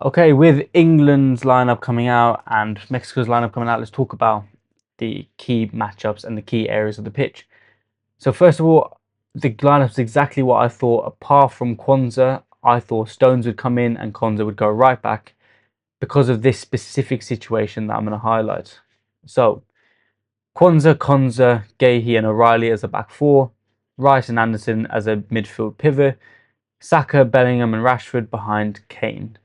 Okay, with England's lineup coming out and Mexico's lineup coming out, let's talk about the key matchups and the key areas of the pitch. So first of all, the lineup's exactly what I thought. Apart from Kwanzaa, I thought Stones would come in and Kwanzaa would go right back because of this specific situation that I'm going to highlight. So Kwanzaa, Konza, Gahey and O'Reilly as a back four, Rice and Anderson as a midfield pivot, Saka, Bellingham and Rashford behind Kane.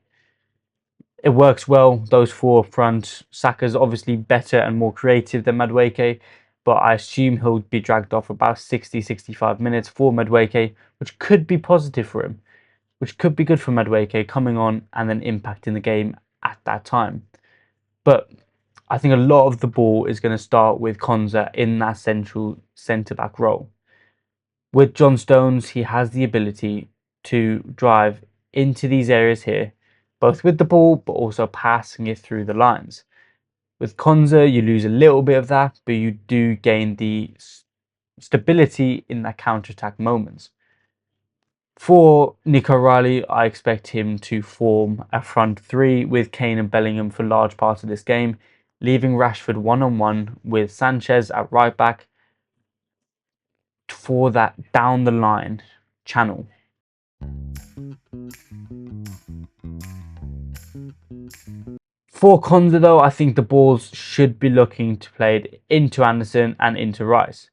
It works well, those four up front. Saka's obviously better and more creative than Madueke, but I assume he'll be dragged off about 60-65 minutes for Madueke, which could be positive for him, which could be good for Madueke coming on and then impacting the game at that time. But I think a lot of the ball is going to start with Konza in that central centre-back role. With John Stones, he has the ability to drive into these areas here, both with the ball but also passing it through the lines. With Konza, you lose a little bit of that, but you do gain the stability in that counter-attack moments. For Nico Riley, I expect him to form a front three with Kane and Bellingham for large parts of this game, leaving Rashford one-on-one with Sanchez at right back for that down the line channel. For Konza though, I think the balls should be looking to play it into Anderson and into Rice.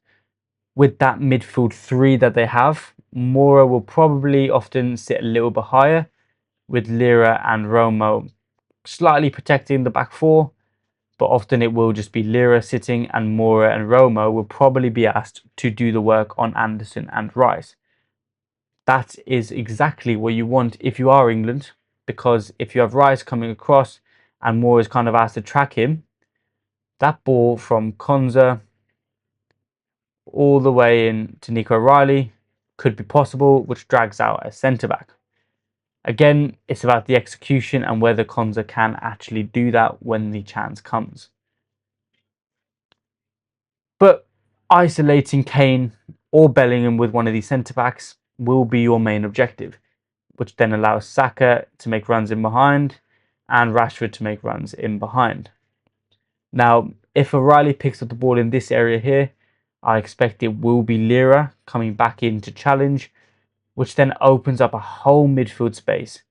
With that midfield three that they have, Moura will probably often sit a little bit higher, with Lira and Romo slightly protecting the back four, but often it will just be Lira sitting and Moura and Romo will probably be asked to do the work on Anderson and Rice. That is exactly what you want if you are England, because if you have Rice coming across and Moore is kind of asked to track him, that ball from Konza all the way in to Nico Riley could be possible, which drags out a centre back. Again, it's about the execution and whether Konza can actually do that when the chance comes. But isolating Kane or Bellingham with one of these centre backs will be your main objective, which then allows Saka to make runs in behind and Rashford to make runs in behind. Now, if O'Reilly picks up the ball in this area here, I expect it will be Lira coming back in to challenge, which then opens up a whole midfield space.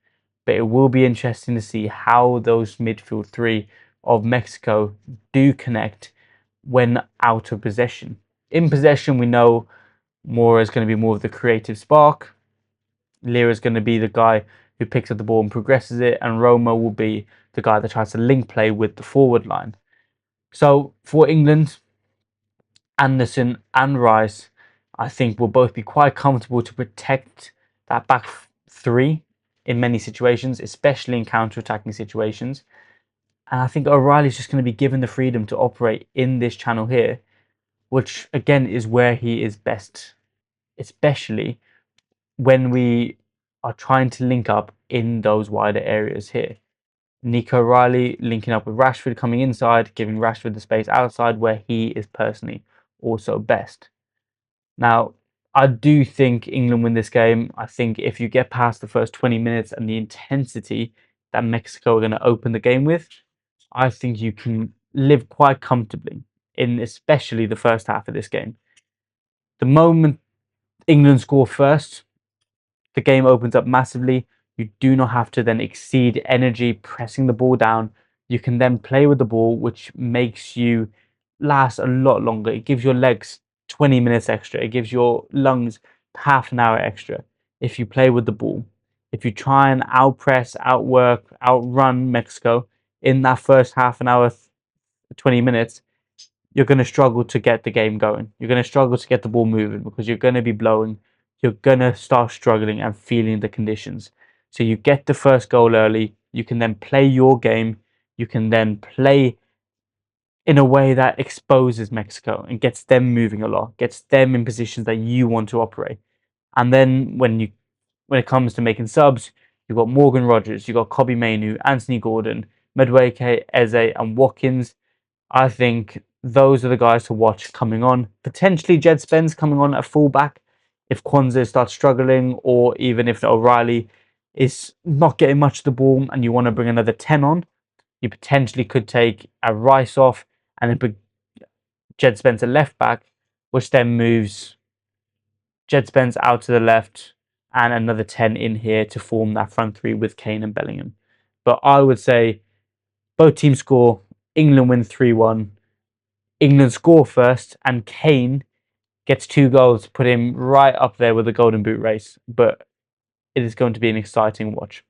But it will be interesting to see how those midfield three of Mexico do connect when out of possession. In possession, we know Moura is going to be more of the creative spark. Lira is going to be the guy who picks up the ball and progresses it, and Romo will be the guy that tries to link play with the forward line. So for England, Anderson and Rice, I think will both be quite comfortable to protect that back three in many situations, especially in counter-attacking situations. And I think O'Reilly's just going to be given the freedom to operate in this channel here, which again is where he is best, especially when we are trying to link up in those wider areas here. Nico Riley linking up with Rashford coming inside, giving Rashford the space outside where he is personally also best. Now, I do think England win this game. I think if you get past the first 20 minutes and the intensity that Mexico are going to open the game with, I think you can live quite comfortably in especially the first half of this game. The moment England score first, the game opens up massively. You do not have to then exceed energy pressing the ball down. You can then play with the ball, which makes you last a lot longer. It gives your legs 20 minutes extra. It gives your lungs half an hour extra if you play with the ball. If you try and outpress, outwork, outrun Mexico in that first half an hour, 20 minutes, you're going to struggle to get the game going. You're going to struggle to get the ball moving because you're going to be blowing. You're going to start struggling and feeling the conditions. So you get the first goal early. You can then play your game. You can then play in a way that exposes Mexico and gets them moving a lot, gets them in positions that you want to operate. And then when it comes to making subs, you've got Morgan Rogers, you've got Kobbie Mainoo, Anthony Gordon, Madueke, Eze, and Watkins. I think those are the guys to watch coming on. Potentially Jed Spence coming on at fullback if Kwanzaa starts struggling, or even if O'Reilly is not getting much of the ball and you want to bring another 10 on, you potentially could take a Rice off and then put Jed Spencer left back, which then moves Jed Spence out to the left and another 10 in here to form that front three with Kane and Bellingham. But I would say both teams score, England win 3-1, England score first, and Kane gets 2 goals, put him right up there with the Golden Boot race. But it is going to be an exciting watch.